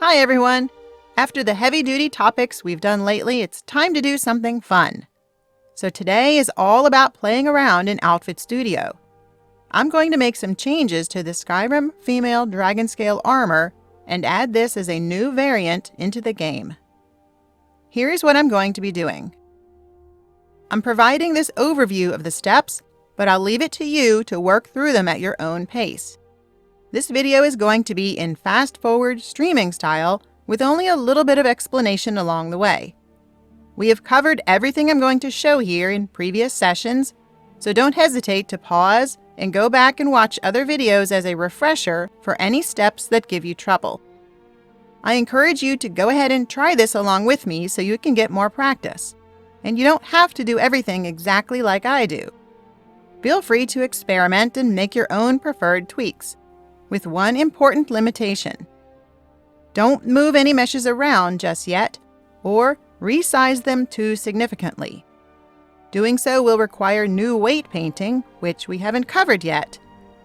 Hi everyone! After the heavy-duty topics we've done lately, it's time to do something fun. So today is all about playing around in Outfit Studio. I'm going to make some changes to the Skyrim female Dragonscale Armor and add this as a new variant into the game. Here's what I'm going to be doing. I'm providing this overview of the steps, but I'll leave it to you to work through them at your own pace. This video is going to be in fast-forward streaming style with only a little bit of explanation along the way. We have covered everything I'm going to show here in previous sessions, so don't hesitate to pause and go back and watch other videos as a refresher for any steps that give you trouble. I encourage you to go ahead and try this along with me so you can get more practice. And you don't have to do everything exactly like I do. Feel free to experiment and make your own preferred tweaks, with one important limitation. Don't move any meshes around just yet, or resize them too significantly. Doing so will require new weight painting, which we haven't covered yet,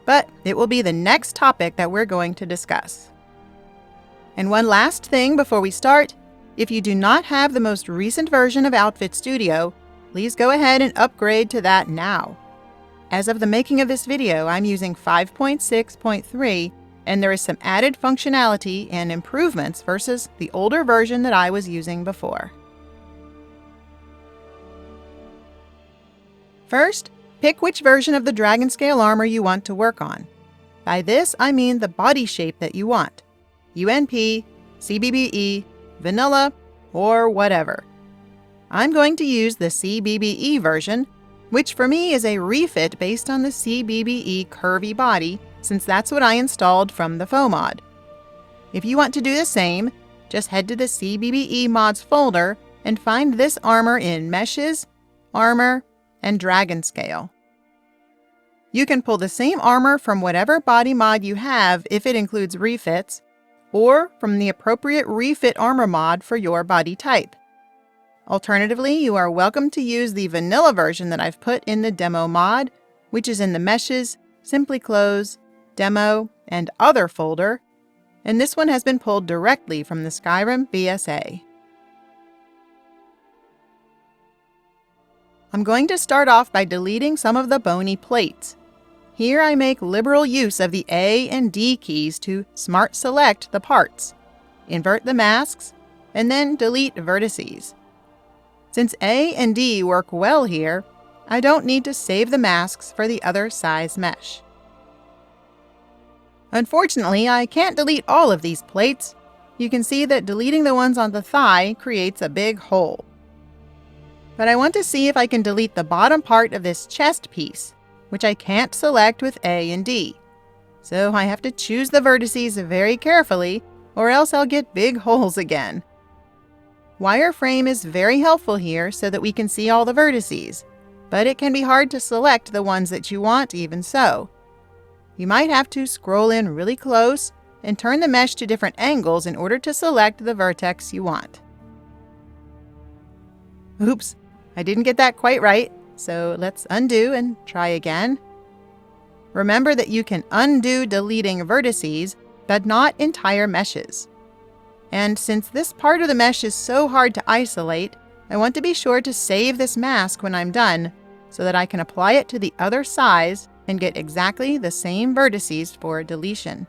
but it will be the next topic that we're going to discuss. And one last thing before we start, if you do not have the most recent version of Outfit Studio, please go ahead and upgrade to that now. As of the making of this video, I'm using 5.6.3, and there is some added functionality and improvements versus the older version that I was using before. First, pick which version of the Dragonscale Armor you want to work on. By this, I mean the body shape that you want. UNP, CBBE, Vanilla, or whatever. I'm going to use the CBBE version, which for me is a refit based on the CBBE curvy body, since that's what I installed from the FOMod. If you want to do the same, just head to the CBBE mods folder and find this armor in Meshes, Armor, and Dragonscale. You can pull the same armor from whatever body mod you have if it includes refits, or from the appropriate refit armor mod for your body type. Alternatively, you are welcome to use the vanilla version that I've put in the demo mod, which is in the Meshes, Simply Close, Demo, and Other folder, and this one has been pulled directly from the Skyrim BSA. I'm going to start off by deleting some of the bony plates. Here I make liberal use of the A and D keys to smart select the parts, invert the masks, and then delete vertices. Since A and D work well here, I don't need to save the masks for the other size mesh. Unfortunately, I can't delete all of these plates. You can see that deleting the ones on the thigh creates a big hole. But I want to see if I can delete the bottom part of this chest piece, which I can't select with A and D. So I have to choose the vertices very carefully, or else I'll get big holes again. Wireframe is very helpful here so that we can see all the vertices, but it can be hard to select the ones that you want even so. You might have to scroll in really close and turn the mesh to different angles in order to select the vertex you want. Oops, I didn't get that quite right, so let's undo and try again. Remember that you can undo deleting vertices, but not entire meshes. And since this part of the mesh is so hard to isolate, I want to be sure to save this mask when I'm done so that I can apply it to the other size and get exactly the same vertices for deletion.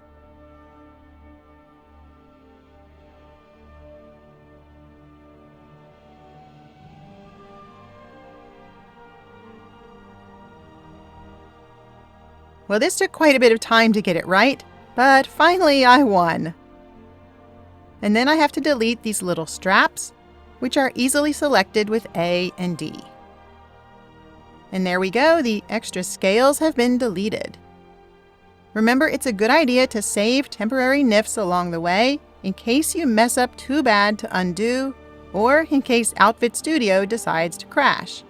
Well, this took quite a bit of time to get it right, but finally I won. And then I have to delete these little straps, which are easily selected with A and D. And there we go, the extra scales have been deleted. Remember, it's a good idea to save temporary NIFs along the way in case you mess up too bad to undo, or in case Outfit Studio decides to crash.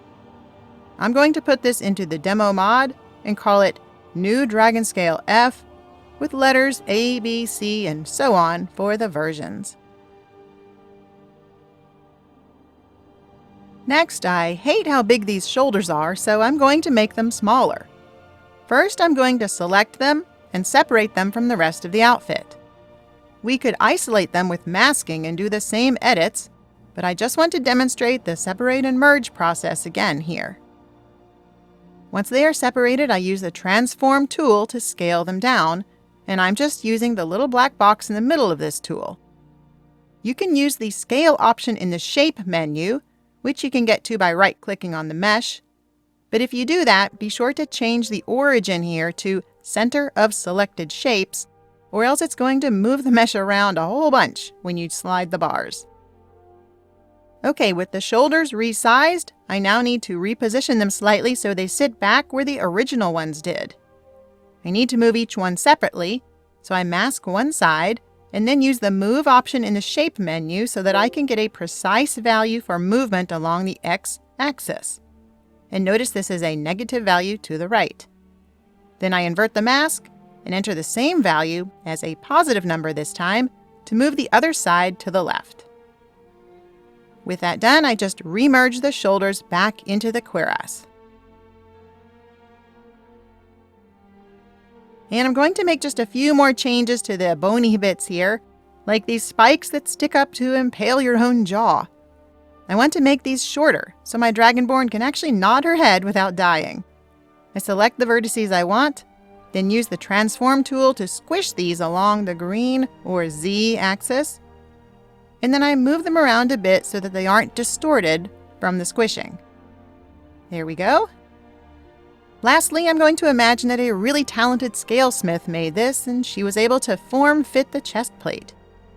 I'm going to put this into the demo mod and call it New Dragonscale F, with letters A, B, C, and so on for the versions. Next, I hate how big these shoulders are, so I'm going to make them smaller. First, I'm going to select them and separate them from the rest of the outfit. We could isolate them with masking and do the same edits, but I just want to demonstrate the separate and merge process again here. Once they are separated, I use the transform tool to scale them down, and I'm just using the little black box in the middle of this tool. You can use the scale option in the shape menu, which you can get to by right-clicking on the mesh. But if you do that, be sure to change the origin here to center of selected shapes, or else it's going to move the mesh around a whole bunch when you slide the bars. Okay, with the shoulders resized, I now need to reposition them slightly so they sit back where the original ones did. I need to move each one separately, so I mask one side and then use the move option in the shape menu so that I can get a precise value for movement along the x-axis. And notice this is a negative value to the right. Then I invert the mask and enter the same value as a positive number this time to move the other side to the left. With that done, I just remerge the shoulders back into the cuirass. And I'm going to make just a few more changes to the bony bits here, like these spikes that stick up to impale your own jaw. I want to make these shorter, so my Dragonborn can actually nod her head without dying. I select the vertices I want, then use the transform tool to squish these along the green or Z axis, and then I move them around a bit so that they aren't distorted from the squishing. There we go. Lastly, I'm going to imagine that a really talented scalesmith made this and she was able to form-fit the chest plate.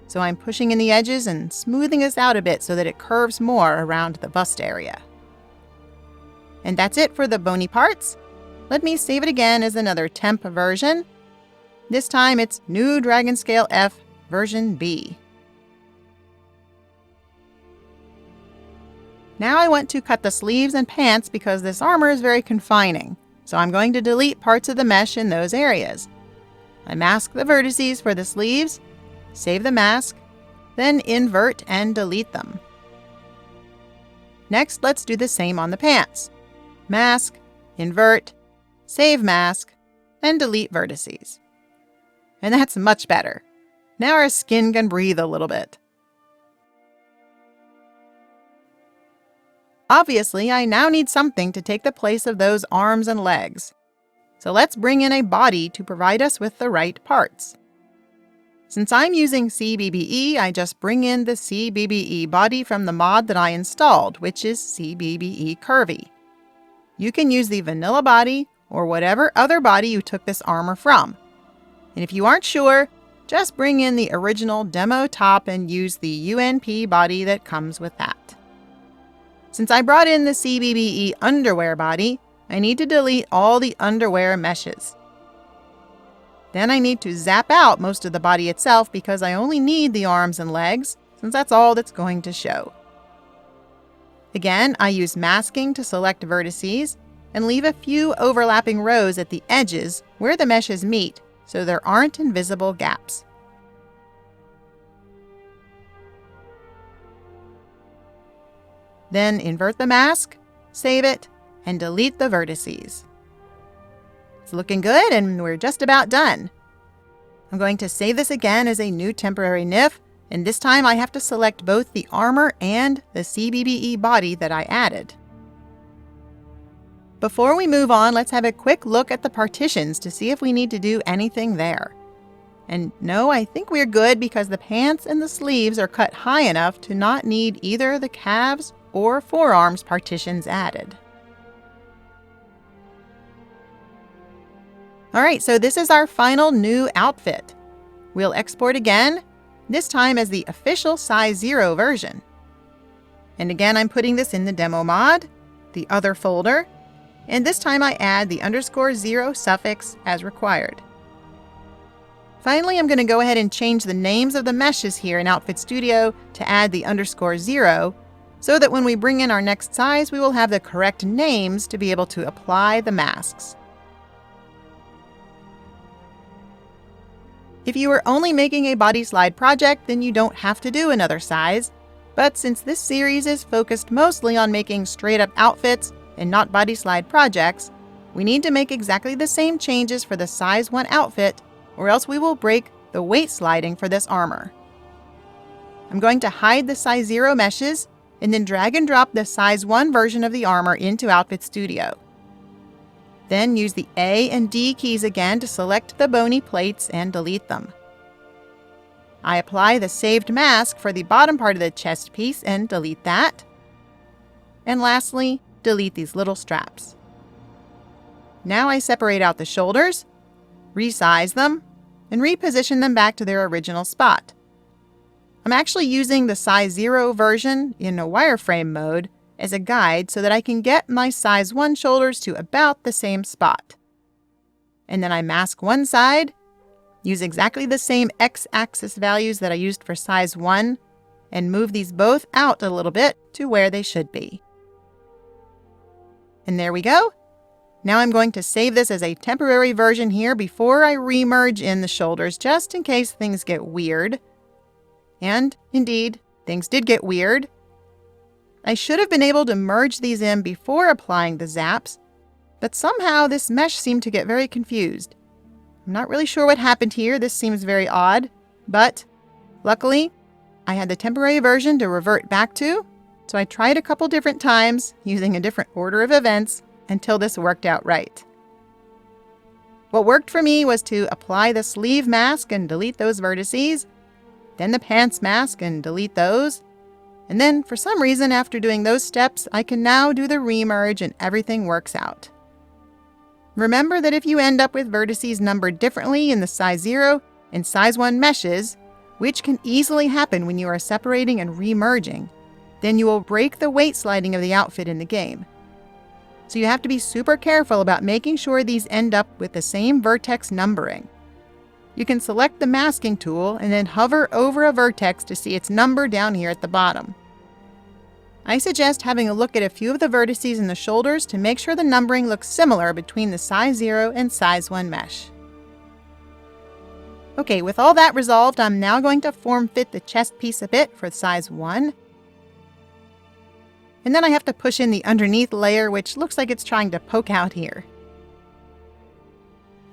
So I'm pushing in the edges and smoothing this out a bit so that it curves more around the bust area. And that's it for the bony parts. Let me save it again as another temp version. This time it's New Dragonscale F version B. Now I want to cut the sleeves and pants because this armor is very confining. So I'm going to delete parts of the mesh in those areas. I mask the vertices for the sleeves, save the mask, then invert and delete them. Next, let's do the same on the pants. Mask, invert, save mask, and delete vertices. And that's much better. Now our skin can breathe a little bit. Obviously, I now need something to take the place of those arms and legs. So let's bring in a body to provide us with the right parts. Since I'm using CBBE, I just bring in the CBBE body from the mod that I installed, which is CBBE Curvy. You can use the vanilla body or whatever other body you took this armor from. And if you aren't sure, just bring in the original demo top and use the UNP body that comes with that. Since I brought in the CBBE underwear body, I need to delete all the underwear meshes. Then I need to zap out most of the body itself because I only need the arms and legs, since that's all that's going to show. Again, I use masking to select vertices and leave a few overlapping rows at the edges where the meshes meet so there aren't invisible gaps. Then invert the mask, save it, and delete the vertices. It's looking good and we're just about done. I'm going to save this again as a new temporary NIF, and this time I have to select both the armor and the CBBE body that I added. Before we move on, let's have a quick look at the partitions to see if we need to do anything there. And no, I think we're good because the pants and the sleeves are cut high enough to not need either the calves or forearms partitions added. Alright, so this is our final new outfit. We'll export again, this time as the official size 0 version. And again, I'm putting this in the demo mod, the other folder, and this time I add the _0 suffix as required. Finally, I'm going to go ahead and change the names of the meshes here in Outfit Studio to add the _0, so that when we bring in our next size, we will have the correct names to be able to apply the masks. If you are only making a body slide project, then you don't have to do another size. But since this series is focused mostly on making straight-up outfits and not body slide projects, we need to make exactly the same changes for the size 1 outfit, or else we will break the weight sliding for this armor. I'm going to hide the size 0 meshes and then drag and drop the size 1 version of the armor into Outfit Studio. Then use the A and D keys again to select the bony plates and delete them. I apply the saved mask for the bottom part of the chest piece and delete that. And lastly, delete these little straps. Now I separate out the shoulders, resize them, and reposition them back to their original spot. I'm actually using the size 0 version in a wireframe mode as a guide so that I can get my size 1 shoulders to about the same spot. And then I mask one side, use exactly the same x-axis values that I used for size 1, and move these both out a little bit to where they should be. And there we go. Now I'm going to save this as a temporary version here before I remerge in the shoulders, just in case things get weird. And indeed, things did get weird. I should have been able to merge these in before applying the zaps, but somehow this mesh seemed to get very confused. I'm not really sure what happened here. This seems very odd, but luckily I had the temporary version to revert back to, so I tried a couple different times using a different order of events until this worked out right. What worked for me was to apply the sleeve mask and delete those vertices, then the pants mask and delete those, and then for some reason after doing those steps, I can now do the remerge and everything works out. Remember that if you end up with vertices numbered differently in the size 0 and size 1 meshes, which can easily happen when you are separating and remerging, then you will break the weight sliding of the outfit in the game. So you have to be super careful about making sure these end up with the same vertex numbering. You can select the masking tool and then hover over a vertex to see its number down here at the bottom. I suggest having a look at a few of the vertices in the shoulders to make sure the numbering looks similar between the size 0 and size 1 mesh. Okay, with all that resolved, I'm now going to form fit the chest piece a bit for size 1. And then I have to push in the underneath layer, which looks like it's trying to poke out here.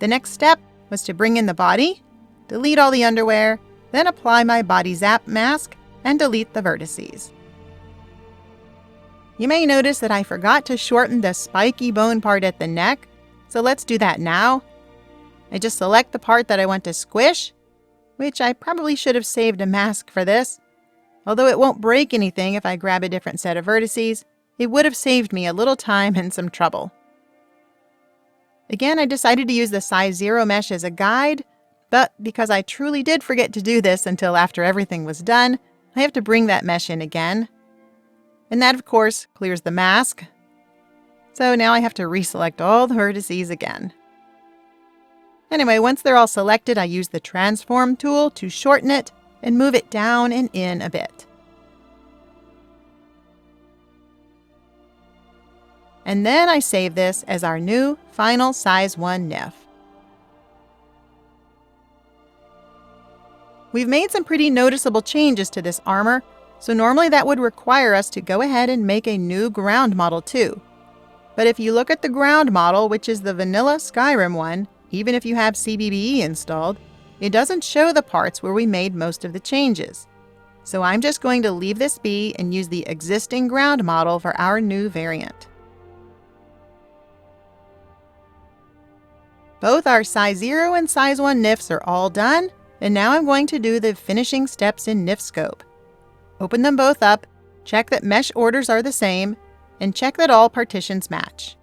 The next step was to bring in the body, delete all the underwear, then apply my body zap mask and delete the vertices. You may notice that I forgot to shorten the spiky bone part at the neck, so let's do that now. I just select the part that I want to squish, which I probably should have saved a mask for this. Although it won't break anything if I grab a different set of vertices, it would have saved me a little time and some trouble. Again, I decided to use the size 0 mesh as a guide, but because I truly did forget to do this until after everything was done, I have to bring that mesh in again. And that, of course, clears the mask. So now I have to reselect all the vertices again. Anyway, once they're all selected, I use the transform tool to shorten it and move it down and in a bit. And then I save this as our new final size 1 Nif. We've made some pretty noticeable changes to this armor, so normally that would require us to go ahead and make a new ground model too. But if you look at the ground model, which is the vanilla Skyrim one, even if you have CBBE installed, it doesn't show the parts where we made most of the changes. So I'm just going to leave this be and use the existing ground model for our new variant. Both our size 0 and size 1 Nifs are all done, and now I'm going to do the finishing steps in NifSkope. Open them both up, check that mesh orders are the same, and check that all partitions match.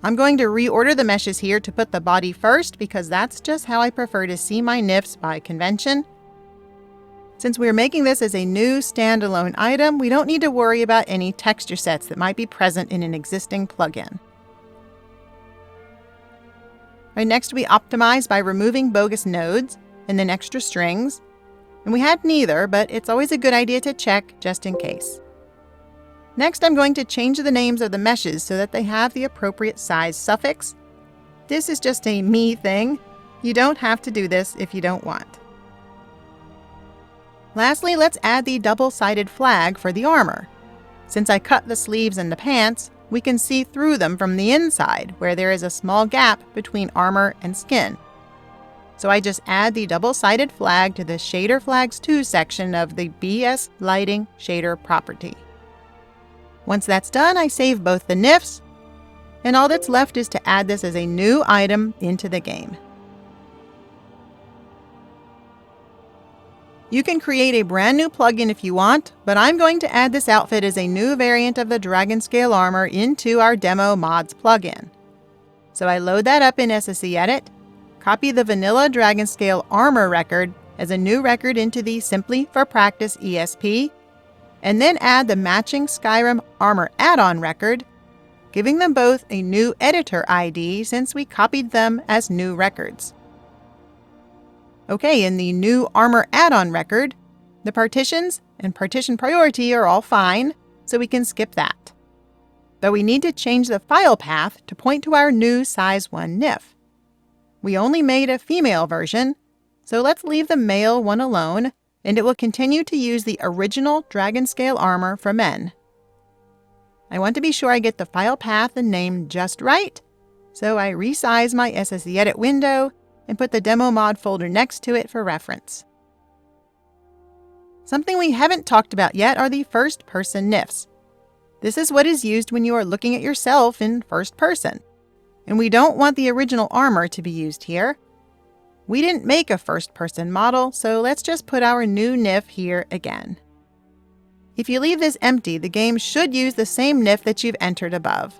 I'm going to reorder the meshes here to put the body first because that's just how I prefer to see my Nifs by convention. Since we're making this as a new standalone item, we don't need to worry about any texture sets that might be present in an existing plugin. Right, next we optimize by removing bogus nodes and then extra strings. And we had neither, but it's always a good idea to check just in case. Next, I'm going to change the names of the meshes so that they have the appropriate size suffix. This is just a me thing. You don't have to do this if you don't want. Lastly, let's add the double-sided flag for the armor. Since I cut the sleeves and the pants, we can see through them from the inside, where there is a small gap between armor and skin. So I just add the double-sided flag to the Shader Flags 2 section of the BS Lighting Shader property. Once that's done, I save both the NIFs, and all that's left is to add this as a new item into the game. You can create a brand new plugin if you want, but I'm going to add this outfit as a new variant of the Dragonscale Armor into our Demo Mods plugin. So I load that up in SSE Edit, copy the vanilla Dragonscale Armor record as a new record into the Simply for Practice ESP, and then add the matching Skyrim Armor add-on record, giving them both a new editor ID since we copied them as new records. Okay, in the new Armor add-on record, the partitions and partition priority are all fine, so we can skip that. But we need to change the file path to point to our new size 1 NIF. We only made a female version, so let's leave the male one alone, and it will continue to use the original Dragonscale Armor for men. I want to be sure I get the file path and name just right, so I resize my SSE Edit window and put the demo mod folder next to it for reference. Something we haven't talked about yet are the first-person NIFs. This is what is used when you are looking at yourself in first person, and we don't want the original armor to be used here. We didn't make a first-person model, so let's just put our new NIF here again. If you leave this empty, the game should use the same NIF that you've entered above.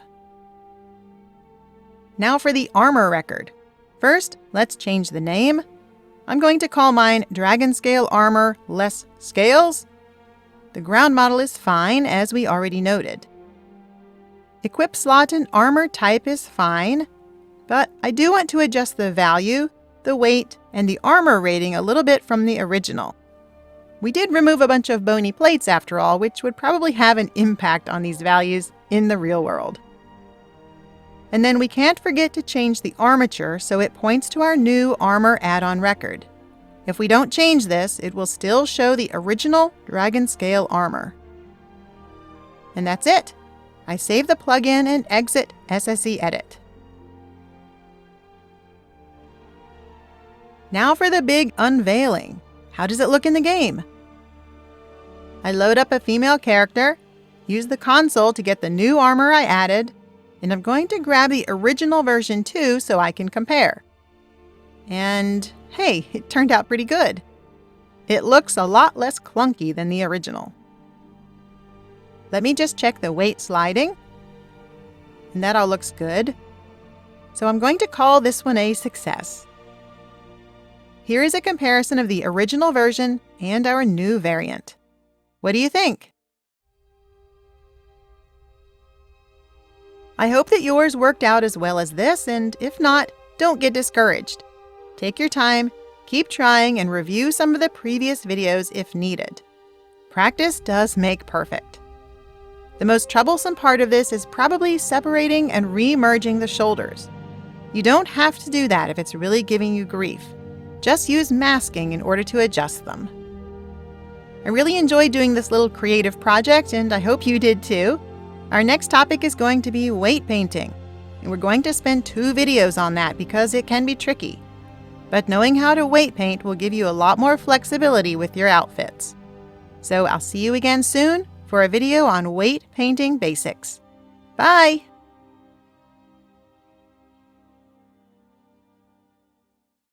Now for the armor record. First, let's change the name. I'm going to call mine Dragonscale Armor less Scales. The ground model is fine, as we already noted. Equip slot and armor type is fine, but I do want to adjust the value, the weight, and the armor rating a little bit from the original. We did remove a bunch of bony plates after all, which would probably have an impact on these values in the real world. And then we can't forget to change the armature so it points to our new armor add-on record. If we don't change this, it will still show the original Dragonscale Armor. And that's it. I save the plugin and exit SSE Edit. Now for the big unveiling. How does it look in the game? I load up a female character, use the console to get the new armor I added, and I'm going to grab the original version too so I can compare. And hey, it turned out pretty good. It looks a lot less clunky than the original. Let me just check the weight sliding, and that all looks good. So I'm going to call this one a success. Here is a comparison of the original version and our new variant. What do you think? I hope that yours worked out as well as this, and if not, don't get discouraged. Take your time, keep trying, and review some of the previous videos if needed. Practice does make perfect. The most troublesome part of this is probably separating and re-merging the shoulders. You don't have to do that if it's really giving you grief. Just use masking in order to adjust them. I really enjoyed doing this little creative project, and I hope you did too. Our next topic is going to be weight painting, and we're going to spend 2 videos on that because it can be tricky. But knowing how to weight paint will give you a lot more flexibility with your outfits. So I'll see you again soon for a video on weight painting basics. Bye!